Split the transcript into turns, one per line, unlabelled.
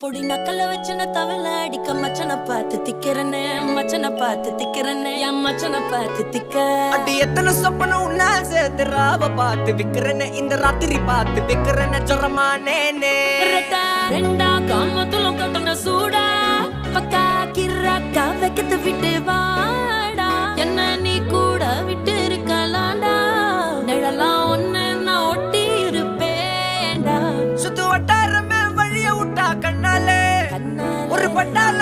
பொடி நக்கல வச்சன தவள அடிக்க மச்சன பார்த்து திக்கிறனே மச்சன பார்த்து திக்கிறனே என் மச்சன பார்த்து திக்க
அடி எத்தனை சொப்பன உன்னா சேர்த்து ராவ பார்த்து விக்கிறனே இந்த ராத்திரி பார்த்து விக்கிறனே ஜொரமானே
ரெண்டா காமத்துலம் கட்டண சூடா பக்கா கிராக்கா வைக்கத்து விட்டு வாடா என்ன நீ கூட விட்டு இருக்கலாண்டா நிழலாம் ஒன்னு நான் ஒட்டி இருப்பேன்டா
சுத்து வட்டாரமே வழிய விட்டா கண்ணாலே ஒரு பட்டால